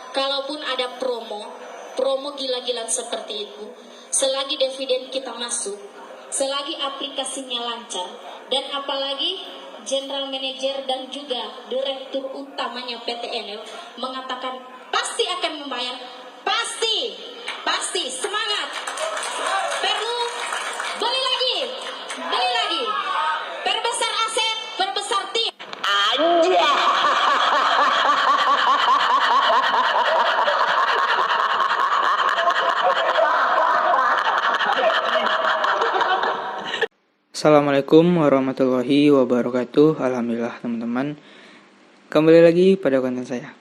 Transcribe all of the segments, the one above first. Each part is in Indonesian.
kalaupun ada promo gila-gilaan seperti itu, selagi dividen kita masuk, selagi aplikasinya lancar, dan apalagi General Manager dan juga Direktur Utamanya PT Enel mengatakan pasti akan membayar, pasti semangat, perlu beli lagi, perbesar aset, perbesar tim. Assalamualaikum warahmatullahi wabarakatuh. Alhamdulillah teman-teman, kembali lagi pada konten saya.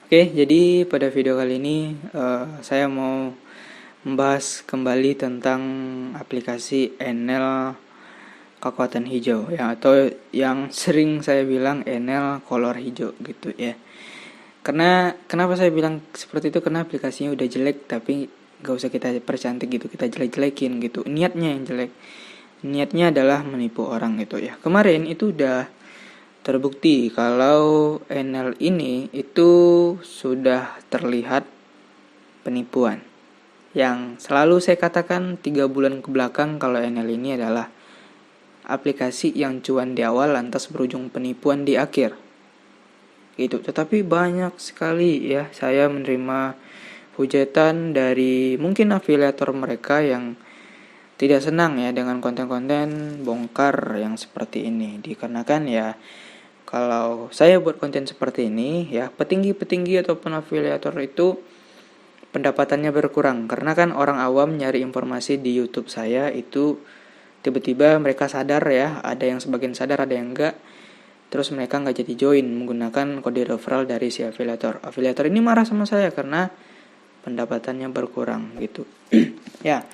Oke, jadi pada video kali ini saya mau membahas kembali tentang aplikasi Enel kekuatan hijau ya, atau yang sering saya bilang Enel kolor hijau gitu ya. Karena kenapa saya bilang seperti itu, karena aplikasinya udah jelek, tapi gak usah kita percantik gitu, kita jelek-jelekin gitu. Niatnya yang jelek. Niatnya adalah menipu orang gitu ya. Kemarin itu udah terbukti kalau Enel ini itu sudah terlihat penipuan. Yang selalu saya katakan 3 bulan ke belakang kalau Enel ini adalah aplikasi yang cuan di awal lantas berujung penipuan di akhir. Gitu. Tetapi banyak sekali ya saya menerima hujatan dari mungkin afiliator mereka yang tidak senang ya dengan konten-konten bongkar yang seperti ini. Dikarenakan ya kalau saya buat konten seperti ini ya, petinggi-petinggi ataupun afiliator itu pendapatannya berkurang. Karena kan orang awam nyari informasi di YouTube saya itu tiba-tiba mereka sadar ya, ada yang sebagian sadar, ada yang enggak. Terus mereka nggak jadi join menggunakan kode referral dari si afiliator. Afiliator ini marah sama saya karena pendapatannya berkurang gitu. Ya.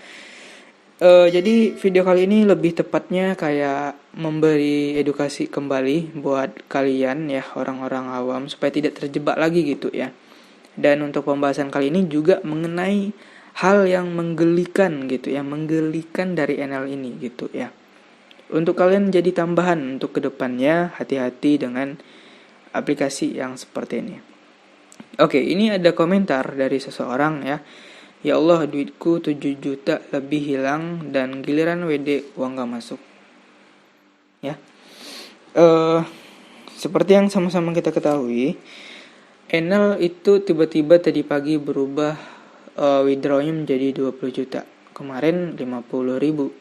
Jadi video kali ini lebih tepatnya kayak memberi edukasi kembali buat kalian ya, orang-orang awam, supaya tidak terjebak lagi gitu ya. Dan untuk pembahasan kali ini juga mengenai hal yang menggelikan gitu ya, menggelikan dari Enel ini gitu ya. Untuk kalian jadi tambahan untuk kedepannya, hati-hati dengan aplikasi yang seperti ini. Oke, ini ada komentar dari seseorang ya. Ya Allah, duitku 7 juta lebih hilang dan giliran WD uang gak masuk. Ya. Seperti yang sama-sama kita ketahui, Enel itu tiba-tiba tadi pagi berubah withdrawnya menjadi 20 juta. Kemarin 50 ribu.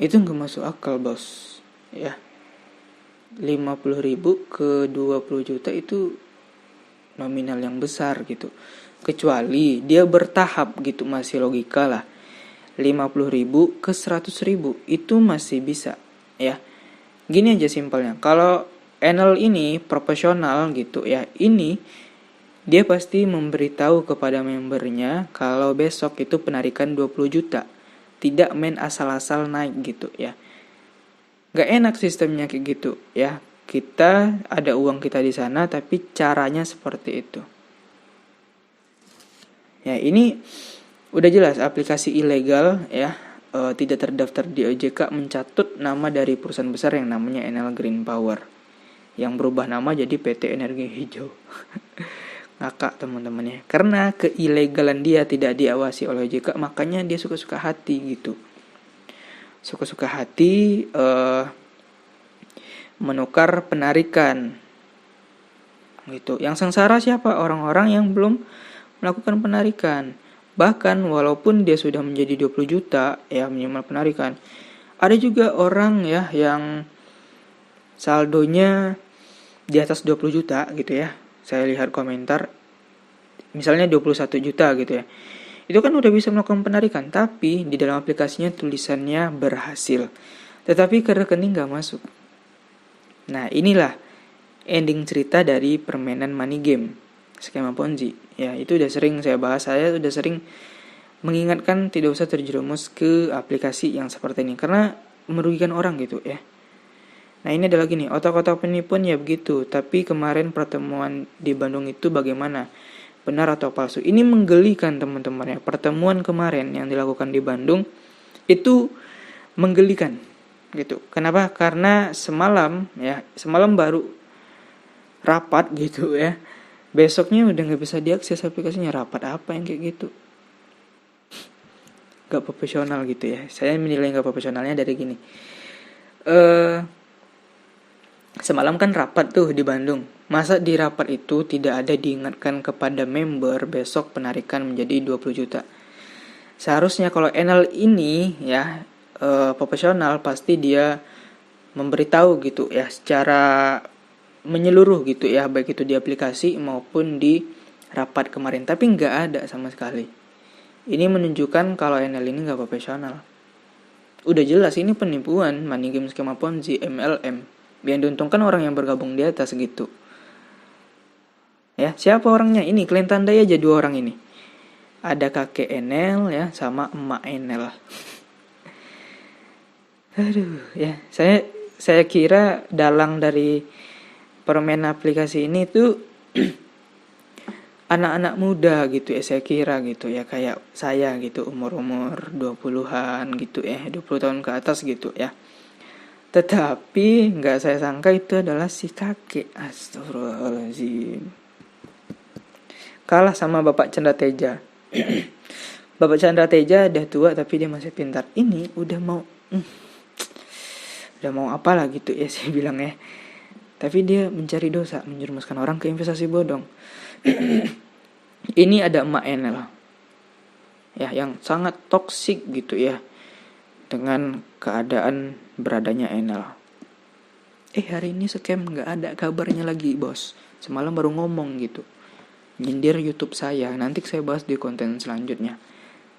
Itu gak masuk akal, bos. Ya. 50 ribu ke 20 juta itu nominal yang besar gitu. Kecuali dia bertahap gitu, masih logika lah. 50.000 ke 100.000 itu masih bisa ya. Gini aja simpelnya, kalau Enel ini profesional gitu ya, ini dia pasti memberitahu kepada membernya kalau besok itu penarikan 20 juta. Tidak main asal-asal naik gitu ya. Gak enak sistemnya kayak gitu ya. Kita ada uang kita di sana, tapi caranya seperti itu. Ya, ini udah jelas aplikasi ilegal ya, tidak terdaftar di OJK, mencatut nama dari perusahaan besar yang namanya Enel Green Power, yang berubah nama jadi PT Energi Hijau. Ngakak teman-teman ya, karena keilegalan dia tidak diawasi oleh OJK, makanya dia suka-suka hati gitu. Suka-suka hati menukar penarikan gitu. Yang sengsara siapa? Orang-orang yang belum melakukan penarikan. Bahkan walaupun dia sudah menjadi 20 juta ya minimal penarikan, ada juga orang ya yang saldonya di atas 20 juta gitu ya. Saya lihat komentar misalnya 21 juta gitu ya. Itu kan udah bisa melakukan penarikan, tapi di dalam aplikasinya tulisannya berhasil, tetapi ke rekening gak masuk. Nah, inilah ending cerita dari permainan money game, skema Ponzi. Ya, itu udah sering saya bahas, saya udah sering mengingatkan tidak usah terjerumus ke aplikasi yang seperti ini karena merugikan orang gitu ya. Nah, ini adalah gini, otak-otak penipuan ya begitu. Tapi kemarin pertemuan di Bandung itu bagaimana? Benar atau palsu? Ini menggelikan teman-teman ya. Pertemuan kemarin yang dilakukan di Bandung itu menggelikan gitu. Kenapa? Karena semalam baru rapat gitu ya. besoknya udah nggak bisa diakses aplikasinya. Rapat apa yang kayak gitu? Gak profesional gitu ya. Saya menilai gak profesionalnya dari gini. Semalam kan rapat tuh di Bandung. Masa di rapat itu tidak ada diingatkan kepada member besok penarikan menjadi 20 juta. Seharusnya kalau Enel ini ya profesional, pasti dia memberitahu gitu ya secara menyeluruh gitu ya, baik itu di aplikasi maupun di rapat kemarin. Tapi nggak ada sama sekali. Ini menunjukkan kalau Enel ini nggak profesional. Udah jelas ini penipuan, money game, skema Ponzi, MLM. Yang diuntungkan orang yang bergabung di atas gitu. Ya, siapa orangnya? Ini kalian tandai aja 2 orang ini. Ada kakek Enel ya sama emak Enel. Aduh, ya, saya kira dalang dari permainan aplikasi ini tuh anak-anak muda gitu ya, saya kira gitu ya, kayak saya gitu, umur-umur 20-an gitu ya, 20 tahun ke atas gitu ya. Tetapi nggak saya sangka itu adalah si kakek. Astagfirullahaladzim. Kalah sama Bapak Chandra Teja. Bapak Chandra Teja udah tua tapi dia masih pintar. Ini udah mau apalah gitu ya saya bilang ya. Tapi dia mencari dosa, menjerumuskan orang ke investasi bodong. Ini ada emak Enel ya, yang sangat toksik gitu ya dengan keadaan beradanya Enel. Hari ini scam gak ada kabarnya lagi bos. Semalam baru ngomong gitu, nyindir YouTube saya. Nanti saya bahas di konten selanjutnya.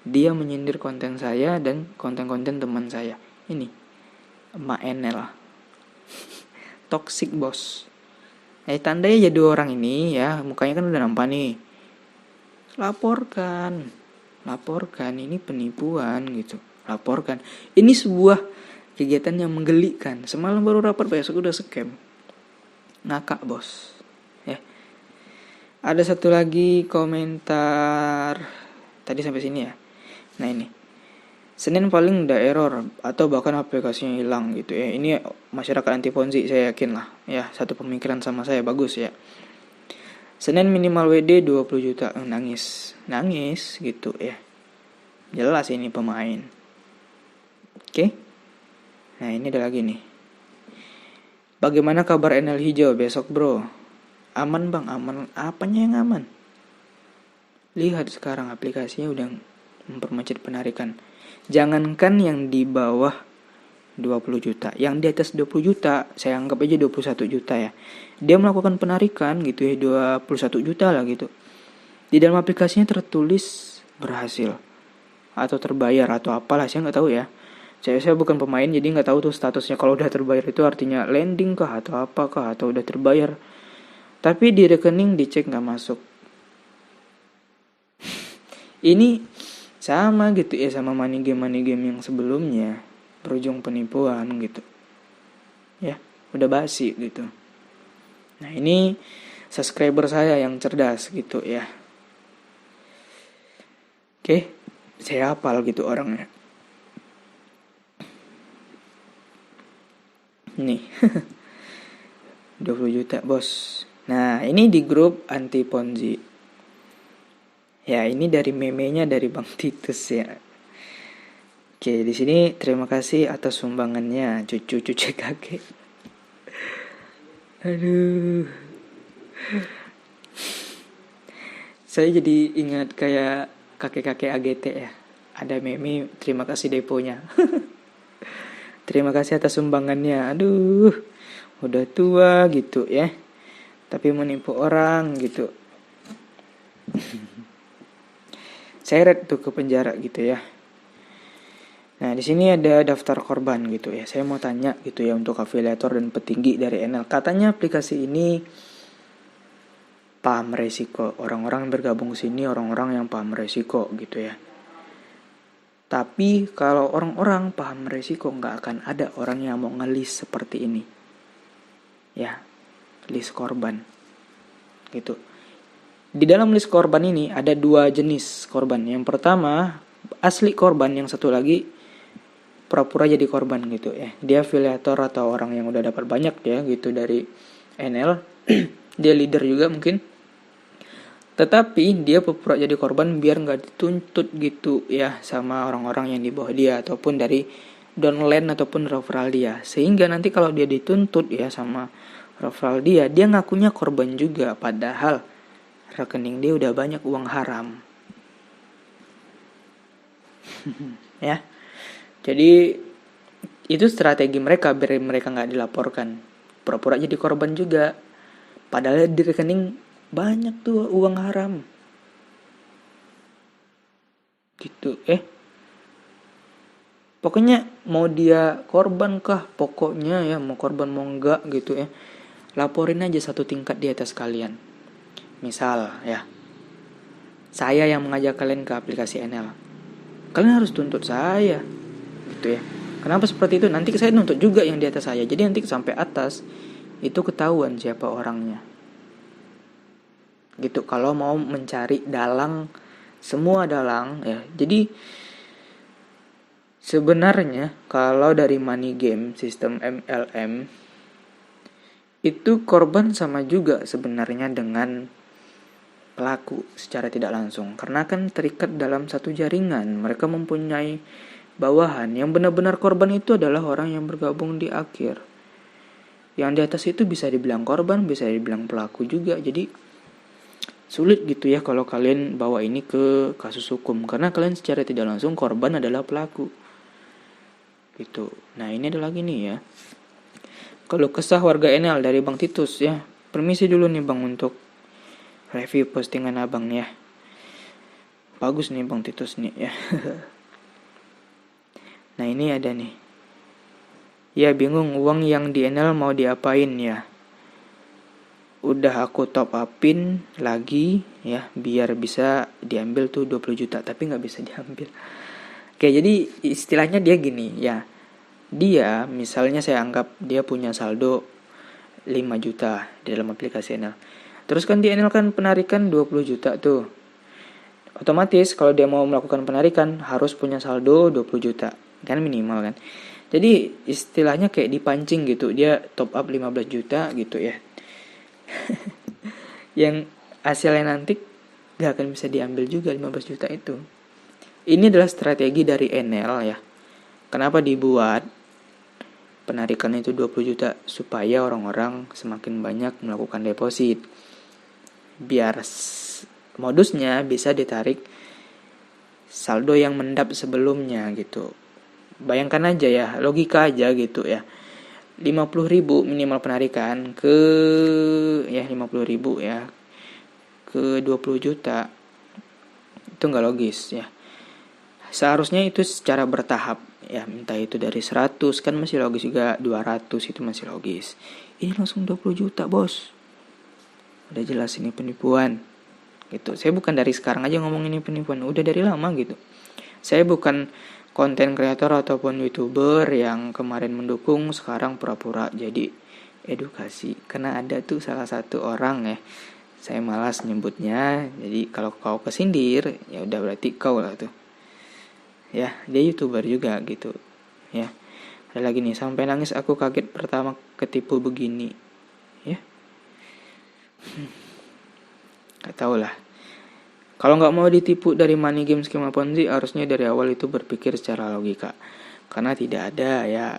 Dia menyindir konten saya dan konten-konten teman saya. Ini emak Enel toxic bos. Tandai aja 2 orang ini ya, mukanya kan udah nampak nih. Laporkan, ini penipuan gitu. Laporkan. Ini sebuah kegiatan yang menggelikan. Semalam baru rapat, besok udah scam. Ngakak bos. Ya. Ada satu lagi komentar. Tadi sampai sini ya. Nah ini. Senin paling udah error atau bahkan aplikasinya hilang gitu ya. Ini masyarakat anti Ponzi, saya yakin lah ya, satu pemikiran sama saya, bagus ya. Senin minimal WD 20 juta. Nangis gitu ya. Jelas ini pemain. Oke. Nah ini ada lagi nih. Bagaimana kabar Enel hijau besok bro? Aman bang, aman. Apanya yang aman? Lihat sekarang aplikasinya udah mempermacet penarikan. Jangankan yang di bawah 20 juta, yang di atas 20 juta, saya anggap aja 21 juta ya. Dia melakukan penarikan gitu ya, 21 juta lah gitu. Di dalam aplikasinya tertulis berhasil atau terbayar atau apalah, saya nggak tahu ya. Saya bukan pemain jadi nggak tahu tuh statusnya. Kalau udah terbayar itu artinya landing kah atau apakah, atau udah terbayar. Tapi di rekening dicek nggak masuk. Ini sama gitu ya, sama money game yang sebelumnya, berujung penipuan gitu ya, udah basi gitu. Nah ini subscriber saya yang cerdas gitu ya. Oke, saya hafal gitu orangnya. Nih 20 juta bos. Nah ini di grup anti Ponzi. Ya ini dari memenya dari Bang Titus ya. Oke, di sini terima kasih atas sumbangannya cucu kakek. Aduh. Saya jadi ingat kayak kakek-kakek AGT ya. Ada meme terima kasih deponya. Terima kasih atas sumbangannya. Aduh. Udah tua gitu ya. Tapi menipu orang gitu. Seret tuh ke penjara gitu ya. Nah di sini ada daftar korban gitu ya. Saya mau tanya gitu ya untuk afiliator dan petinggi dari Enel. Katanya aplikasi ini paham resiko. Orang-orang yang bergabung sini orang-orang yang paham resiko gitu ya. Tapi kalau orang-orang paham resiko, nggak akan ada orang yang mau ngelis seperti ini. Ya, list korban gitu. Di dalam list korban ini ada 2 jenis korban. Yang pertama asli korban, yang satu lagi pura-pura jadi korban gitu ya. Dia afiliator atau orang yang udah dapat banyak ya gitu dari Enel. Dia leader juga mungkin. Tetapi dia pura jadi korban biar nggak dituntut gitu ya sama orang-orang yang di bawah dia ataupun dari downline ataupun referral dia. Sehingga nanti kalau dia dituntut ya sama referral dia ngakunya korban juga, padahal rekening dia udah banyak uang haram. Ya. Jadi itu strategi mereka biar mereka nggak dilaporkan. Pura-pura jadi korban juga. Padahal di rekening banyak tuh uang haram. Gitu. Pokoknya mau dia korban kah, pokoknya ya mau korban mau enggak gitu ya. Laporin aja satu tingkat di atas kalian. Misal ya, saya yang mengajak kalian ke aplikasi NL. Kalian harus tuntut saya. Gitu ya. Kenapa seperti itu? Nanti saya nuntut juga yang di atas saya. Jadi nanti sampai atas itu ketahuan siapa orangnya. Gitu kalau mau mencari dalang, semua dalang ya. Jadi sebenarnya kalau dari money game sistem MLM itu korban sama juga sebenarnya dengan pelaku secara tidak langsung, karena kan terikat dalam satu jaringan. Mereka mempunyai bawahan. Yang benar-benar korban itu adalah orang yang bergabung di akhir. Yang di atas itu bisa dibilang korban, bisa dibilang pelaku juga. Jadi sulit gitu ya kalau kalian bawa ini ke kasus hukum, karena kalian secara tidak langsung korban adalah pelaku. Gitu. Nah, ini ada lagi nih ya. Kalau kesah warga NL dari Bang Titus ya. Permisi dulu nih Bang untuk review postingan Abang nih ya. Bagus nih Bang Titus nih ya. Nah, ini ada nih. Ya bingung uang yang di NL mau diapain ya. Udah aku top upin lagi ya biar bisa diambil tuh 20 juta tapi gak bisa diambil. Oke, jadi istilahnya dia gini ya. Dia misalnya saya anggap dia punya saldo 5 juta di dalam aplikasi NL. Terus kan di NL kan penarikan 20 juta tuh. Otomatis kalau dia mau melakukan penarikan harus punya saldo 20 juta. Kan minimal kan. Jadi istilahnya kayak dipancing gitu. Dia top up 15 juta gitu ya. Yang hasilnya nanti gak akan bisa diambil juga 15 juta itu. Ini adalah strategi dari NL ya. Kenapa dibuat penarikan itu 20 juta? Supaya orang-orang semakin banyak melakukan deposit. Biar modusnya bisa ditarik saldo yang mendap sebelumnya gitu. Bayangkan aja ya, logika aja gitu ya. 50.000 minimal penarikan ke ya 50.000 ya ke 20 juta. Itu gak logis ya. Seharusnya itu secara bertahap ya, entah itu dari 100 kan masih logis juga, 200 itu masih logis. Ini langsung 20 juta bos. Udah jelas ini penipuan gitu. Saya bukan dari sekarang aja ngomong ini penipuan, udah dari lama gitu. Saya bukan konten kreator ataupun YouTuber yang kemarin mendukung sekarang pura-pura jadi edukasi. Karena ada tuh salah satu orang ya, saya malas nyebutnya. Jadi kalau kau kesindir ya udah berarti kau lah tuh. Ya, dia YouTuber juga gitu. Ya. Ada lagi nih, sampai nangis aku kaget pertama ketipu begini. Ya. Gak tau lah. Kalau gak mau ditipu dari money game skema Ponzi, harusnya dari awal itu berpikir secara logika. Karena tidak ada ya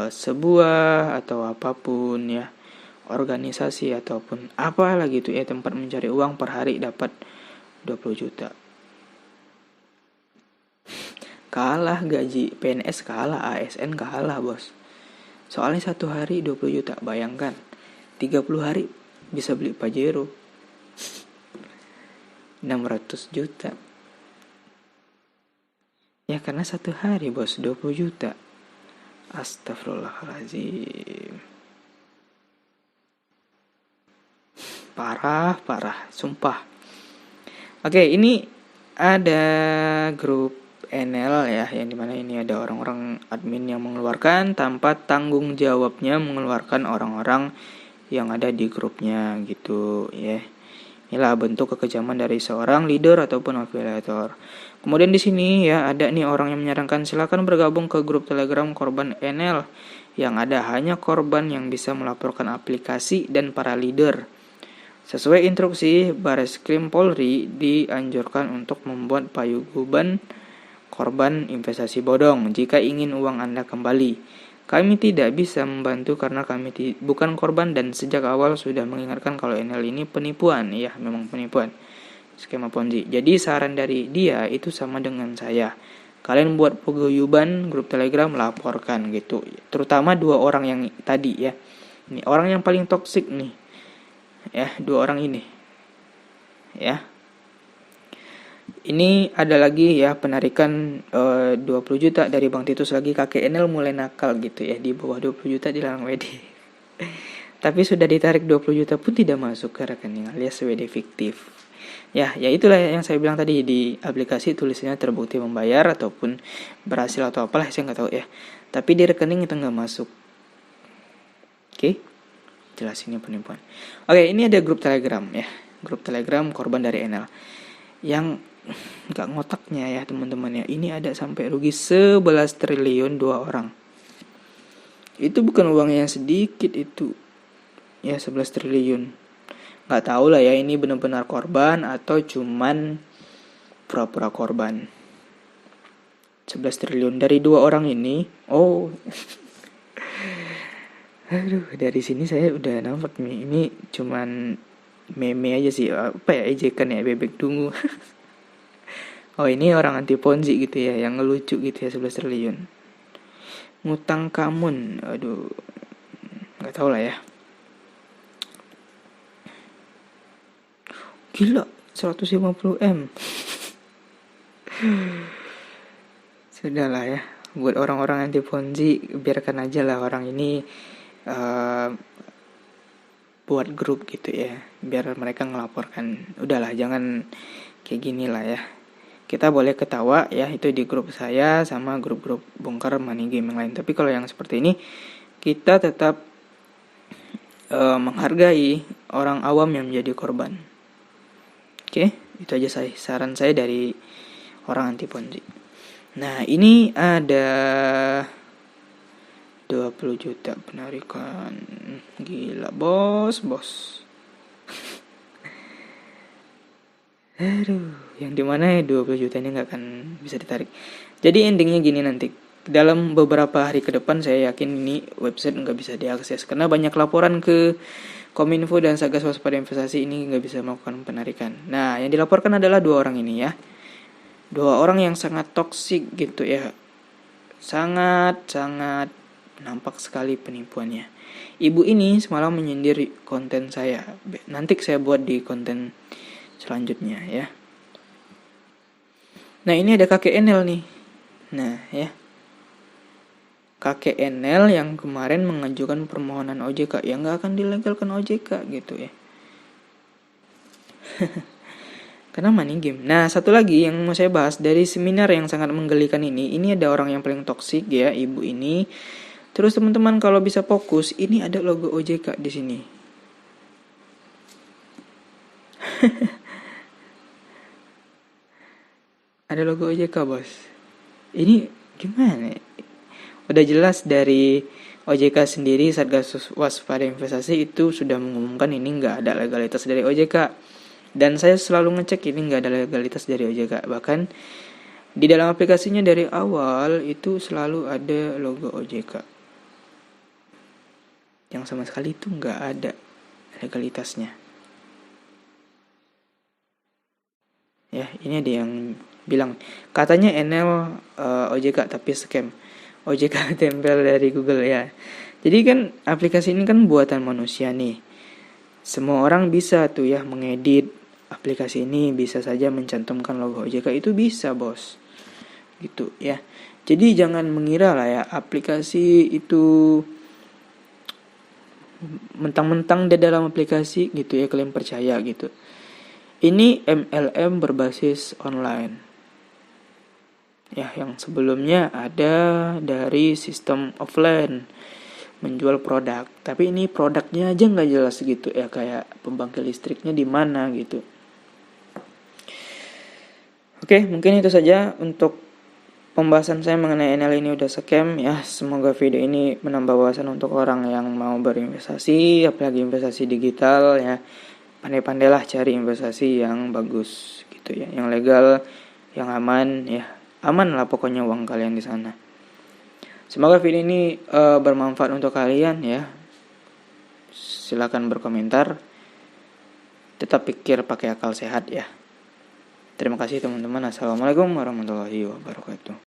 sebuah atau apapun ya, organisasi ataupun apalah gitu ya, tempat mencari uang per hari dapat 20 juta. Kalah gaji PNS, kalah ASN, kalah bos. Soalnya satu hari 20 juta, bayangkan 30 hari bisa beli Pajero 600 juta. Ya karena satu hari bos 20 juta. Astagfirullahaladzim. Parah, sumpah. Oke, ini ada grup NL ya, yang dimana ini ada orang-orang admin yang mengeluarkan tanpa tanggung jawabnya, mengeluarkan orang-orang yang ada di grupnya gitu ya. Inilah bentuk kekejaman dari seorang leader ataupun afiliator. Kemudian di sini ya ada nih orang yang menyarankan silakan bergabung ke grup Telegram korban NL, yang ada hanya korban yang bisa melaporkan aplikasi dan para leader. Sesuai instruksi, Bareskrim Polri dianjurkan untuk membuat paguyuban korban investasi bodong jika ingin uang Anda kembali. Kami tidak bisa membantu karena kami bukan korban dan sejak awal sudah mengingatkan kalau NL ini penipuan. Ya, memang penipuan. Skema Ponzi. Jadi saran dari dia itu sama dengan saya. Kalian buat paguyuban grup Telegram, laporkan gitu. Terutama 2 orang yang tadi ya. Ini orang yang paling toksik nih. Ya, 2 orang ini. Ya. Ini ada lagi ya penarikan 20 juta dari Bang Titus lagi. Kakek Enel mulai nakal gitu ya. Di bawah 20 juta dilarang WD. Tapi sudah ditarik 20 juta pun tidak masuk ke rekening alias WD fiktif. Ya itulah yang saya bilang tadi, di aplikasi tulisannya terbukti membayar ataupun berhasil atau apalah, saya nggak tahu ya. Tapi di rekening itu nggak masuk. Oke, jelas ini penipuan. Oke, ini ada grup Telegram ya. Grup Telegram korban dari Enel. Yang nggak ngotaknya ya teman-teman ya. Ini ada sampai rugi 11 triliun 2 orang. Itu bukan uang yang sedikit itu. Ya 11 triliun. Nggak tahu lah ya ini benar-benar korban atau cuman pura-pura korban. 11 triliun dari 2 orang ini. Oh. Aduh, dari sini saya udah nampak nih. Ini cuman meme aja sih. Apa ya, ejekan ya, bebek dungu. Oh, ini orang anti Ponzi gitu ya, yang ngelucu gitu ya, 11 triliun. Ngutang kamun. Aduh. Nggak tahu lah ya. Gila, 150M. Sudahlah ya, buat orang-orang anti Ponzi, biarkan aja lah orang ini buat grup gitu ya, biar mereka ngelaporkan. Udahlah, jangan kayak gini lah ya. Kita boleh ketawa ya, itu di grup saya sama grup-grup bongkar money game yang lain. Tapi kalau yang seperti ini, kita tetap menghargai orang awam yang menjadi korban. Oke, itu aja saran saya dari orang anti Ponzi. Nah, ini ada 20 juta penarikan. Gila, bos. Aduh, yang dimana 20 juta ini nggak akan bisa ditarik. Jadi endingnya gini nanti. Dalam beberapa hari ke depan saya yakin ini website nggak bisa diakses. Karena banyak laporan ke Kominfo dan Satgas Waspada Investasi ini nggak bisa melakukan penarikan. Nah, yang dilaporkan adalah 2 orang ini ya. 2 orang yang sangat toksik gitu ya. Sangat nampak sekali penipuannya. Ibu ini semalam menyindir konten saya. Nanti saya buat di konten selanjutnya ya. Nah, ini ada kakek Enel nih. Nah ya, kakek Enel yang kemarin mengajukan permohonan OJK yang nggak akan dilegalkan OJK gitu ya. Karena money game. Nah, satu lagi yang mau saya bahas dari seminar yang sangat menggelikan ini ada orang yang paling toksik ya, ibu ini. Terus teman-teman kalau bisa fokus, ini ada logo OJK di sini. Ada logo OJK, bos. Ini gimana? Udah jelas dari OJK sendiri, Satgas Waspada Investasi itu sudah mengumumkan ini nggak ada legalitas dari OJK. Dan saya selalu ngecek ini nggak ada legalitas dari OJK. Bahkan di dalam aplikasinya dari awal itu selalu ada logo OJK. Yang sama sekali itu nggak ada legalitasnya. Ya, ini ada yang bilang katanya Enel OJK tapi scam. OJK tempel dari Google ya. Jadi kan aplikasi ini kan buatan manusia nih. Semua orang bisa tuh ya mengedit aplikasi ini, bisa saja mencantumkan logo OJK, itu bisa, bos. Gitu ya. Jadi jangan mengira lah ya aplikasi itu mentang-mentang di dalam aplikasi gitu ya kalian percaya gitu. Ini MLM berbasis online. Ya, yang sebelumnya ada dari sistem offline menjual produk. Tapi ini produknya aja nggak jelas gitu ya, kayak pembangkit listriknya di mana gitu. Oke, mungkin itu saja untuk pembahasan saya mengenai NL ini udah scam ya. Semoga video ini menambah wawasan untuk orang yang mau berinvestasi, apalagi investasi digital ya. pandai-pandailah cari investasi yang bagus gitu ya, yang legal, yang aman ya. Aman lah pokoknya uang kalian di sana. Semoga video ini bermanfaat untuk kalian ya. Silakan berkomentar. Tetap pikir pakai akal sehat ya. Terima kasih teman-teman. Assalamualaikum warahmatullahi wabarakatuh.